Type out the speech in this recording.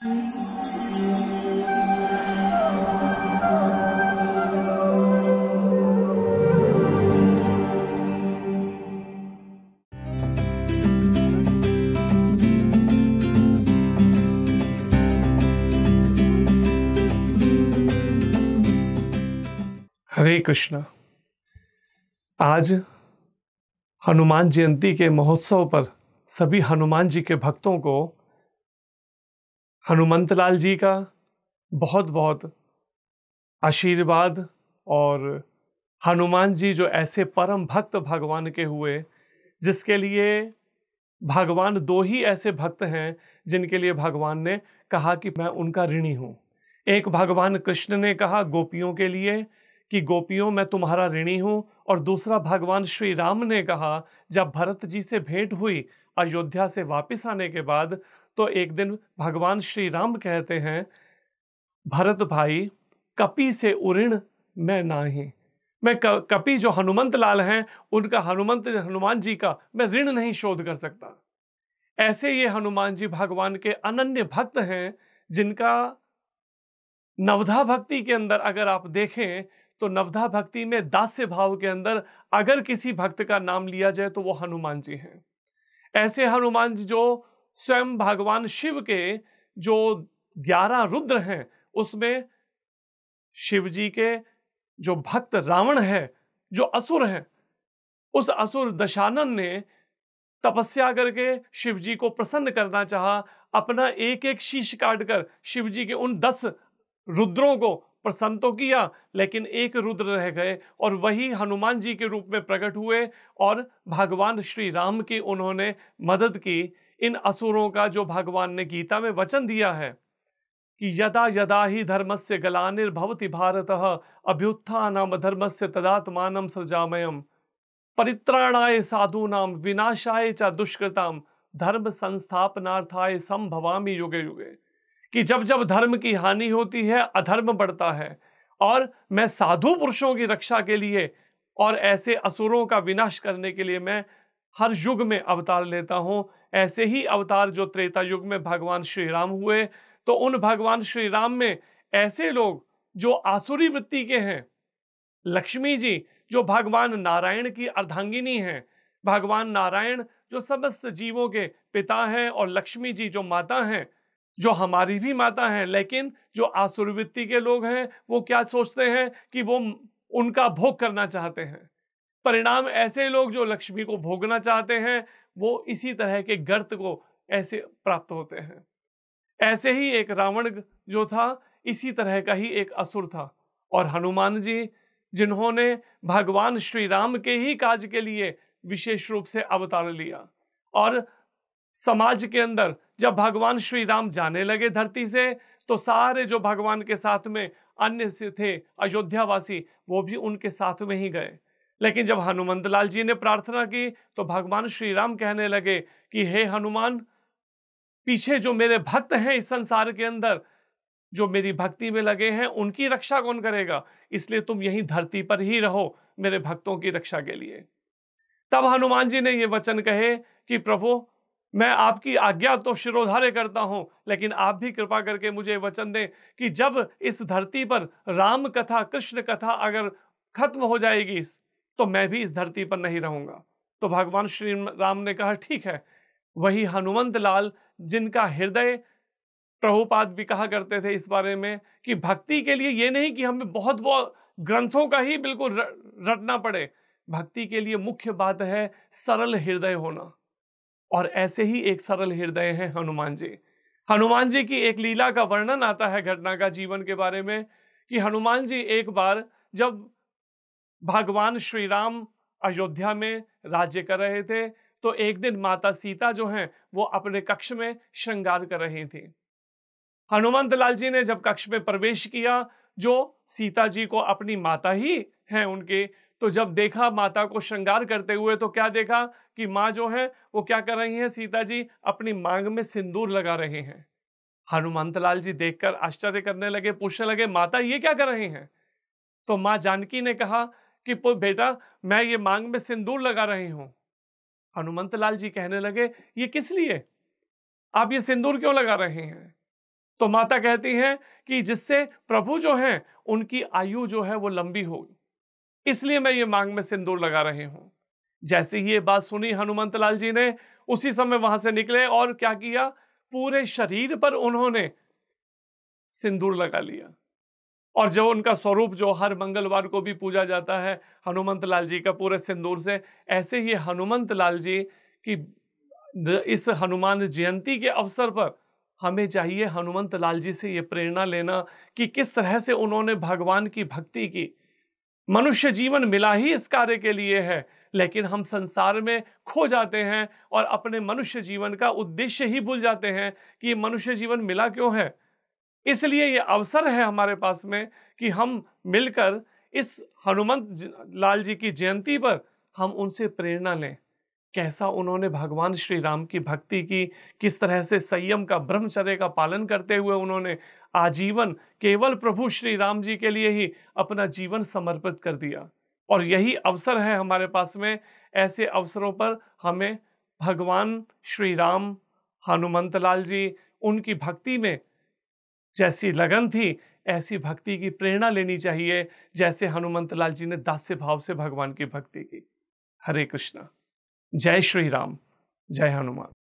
हरे कृष्णा। आज हनुमान जयंती के महोत्सव पर सभी हनुमान जी के भक्तों को हनुमंतलाल जी का बहुत बहुत आशीर्वाद। और हनुमान जी जो ऐसे परम भक्त भगवान के हुए, जिसके लिए भगवान दो ही ऐसे भक्त हैं जिनके लिए भगवान ने कहा कि मैं उनका ऋणी हूं। एक भगवान कृष्ण ने कहा गोपियों के लिए कि गोपियों मैं तुम्हारा ऋणी हूं, और दूसरा भगवान श्री राम ने कहा जब भरत जी से भेंट हुई अयोध्या से वापस आने के बाद, तो एक दिन भगवान श्री राम कहते हैं, भरत भाई कपि से उऋण मैं नाही। मैं कपि जो हनुमंत लाल हैं उनका हनुमान जी का मैं ऋण नहीं शोध कर सकता। ऐसे ये हनुमान जी भगवान के अनन्य भक्त हैं, जिनका नवधा भक्ति के अंदर अगर आप देखें तो नवधा भक्ति में दास्य भाव के अंदर अगर किसी भक्त का नाम लिया जाए तो वो हनुमान जी हैं। ऐसे हनुमान जी जो स्वयं भगवान शिव के जो 11 रुद्र हैं उसमें शिव जी के जो भक्त रावण है, जो असुर है, उस असुर दशानन ने तपस्या करके शिव जी को प्रसन्न करना चाहा। अपना एक एक शीश काटकर शिव जी के उन 10 रुद्रों को प्रसन्न तो किया, लेकिन एक रुद्र रह गए और वही हनुमान जी के रूप में प्रकट हुए और भगवान श्री राम की उन्होंने मदद की। इन असुरों का जो भगवान ने गीता में वचन दिया है कि यदा यदा ही धर्मस्य ग्लानिर्भवति भारतः अभ्युत्थानम् धर्मस्य तदात्मानं सृजाम्यहम् परित्राणाय साधूनां विनाशाय च दुष्कृतां धर्म संस्थापनार्थाय संभवामि युगे युगे। कि जब जब धर्म की हानि होती है, अधर्म बढ़ता है, और मैं साधु पुरुषों की रक्षा के लिए और ऐसे असुरों का विनाश करने के लिए मैं हर युग में अवतार लेता हूं। ऐसे ही अवतार जो त्रेता युग में भगवान श्री राम हुए, तो उन भगवान श्री राम में ऐसे लोग जो आसुरी वृत्ति के हैं, लक्ष्मी जी जो भगवान नारायण की अर्धांगिनी हैं, भगवान नारायण जो समस्त जीवों के पिता हैं, और लक्ष्मी जी जो माता हैं, जो हमारी भी माता हैं, लेकिन जो आसुर वृत्ति के लोग हैं वो क्या सोचते हैं कि वो उनका भोग करना चाहते हैं। परिणाम ऐसे लोग जो लक्ष्मी को भोगना चाहते हैं वो इसी तरह के गर्त को ऐसे प्राप्त होते हैं। ऐसे ही एक रावण जो था, इसी तरह का ही एक असुर था, और हनुमान जी जिन्होंने भगवान श्री राम के ही काज के लिए विशेष रूप से अवतार लिया। और समाज के अंदर जब भगवान श्री राम जाने लगे धरती से, तो सारे जो भगवान के साथ में अन्य से थे अयोध्यावासी, वो भी उनके साथ में ही गए। लेकिन जब हनुमंत लाल जी ने प्रार्थना की तो भगवान श्री राम कहने लगे कि हे हनुमान, पीछे जो मेरे भक्त हैं इस संसार के अंदर, जो मेरी भक्ति में लगे हैं, उनकी रक्षा कौन करेगा? इसलिए तुम यहीं धरती पर ही रहो मेरे भक्तों की रक्षा के लिए। तब हनुमान जी ने ये वचन कहे कि प्रभु, मैं आपकी आज्ञा तो शिरोधार्य करता हूं, लेकिन आप भी कृपा करके मुझे वचन दें कि जब इस धरती पर राम कथा, कृष्ण कथा अगर खत्म हो जाएगी तो मैं भी इस धरती पर नहीं रहूंगा। तो भगवान श्री राम ने कहा ठीक है। वही हनुमंत लाल जिनका हृदय, प्रभुपाद भी कहा करते थे इस बारे में कि भक्ति के लिए ये नहीं कि हमें बहुत बहुत ग्रंथों का ही बिल्कुल रटना पड़े, भक्ति के लिए मुख्य बात है सरल हृदय होना। और ऐसे ही एक सरल हृदय है हनुमान जी। हनुमान जी की एक लीला का वर्णन आता है घटना का जीवन के बारे में, कि हनुमान जी एक बार जब भगवान श्री राम अयोध्या में राज्य कर रहे थे, तो एक दिन माता सीता जो हैं वो अपने कक्ष में श्रृंगार कर रही थी। हनुमंत लाल जी ने जब कक्ष में प्रवेश किया, जो सीता जी को अपनी माता ही हैं उनके, तो जब देखा माता को श्रृंगार करते हुए, तो क्या देखा कि माँ जो है वो क्या कर रही हैं, सीता जी अपनी मांग में सिंदूर लगा रहे हैं। हनुमंत लाल जी देखकर आश्चर्य करने लगे, पूछने लगे माता ये क्या कर रही हैं? तो माँ जानकी ने कहा कि बेटा, मैं ये मांग में सिंदूर लगा रही हूं। हनुमंत लाल जी कहने लगे ये किस लिए, आप ये सिंदूर क्यों लगा रहे हैं? तो माता कहती हैं कि जिससे प्रभु जो है उनकी आयु जो है वो लंबी हो, इसलिए मैं ये मांग में सिंदूर लगा रही हूं। जैसे ही ये बात सुनी हनुमंत लाल जी ने, उसी समय वहां से निकले और क्या किया, पूरे शरीर पर उन्होंने सिंदूर लगा लिया। और जो उनका स्वरूप जो हर मंगलवार को भी पूजा जाता है हनुमंत लाल जी का पूरे सिंदूर से, ऐसे ही हनुमंत लाल जी की इस हनुमान जयंती के अवसर पर हमें चाहिए हनुमंत लाल जी से ये प्रेरणा लेना कि किस तरह से उन्होंने भगवान की भक्ति की। मनुष्य जीवन मिला ही इस कार्य के लिए है, लेकिन हम संसार में खो जाते हैं और अपने मनुष्य जीवन का उद्देश्य ही भूल जाते हैं कि मनुष्य जीवन मिला क्यों है। इसलिए ये अवसर है हमारे पास में कि हम मिलकर इस लाल जी की जयंती पर हम उनसे प्रेरणा लें। कैसा उन्होंने भगवान श्री राम की भक्ति की, किस तरह से संयम का, ब्रह्मचर्य का पालन करते हुए उन्होंने आजीवन केवल प्रभु श्री राम जी के लिए ही अपना जीवन समर्पित कर दिया। और यही अवसर है हमारे पास में, ऐसे अवसरों पर हमें भगवान श्री राम, हनुमंत लाल जी, उनकी भक्ति में जैसी लगन थी ऐसी भक्ति की प्रेरणा लेनी चाहिए, जैसे हनुमंत लाल जी ने दास्य भाव से भगवान की भक्ति की। हरे कृष्णा। जय श्री राम, जय हनुमान।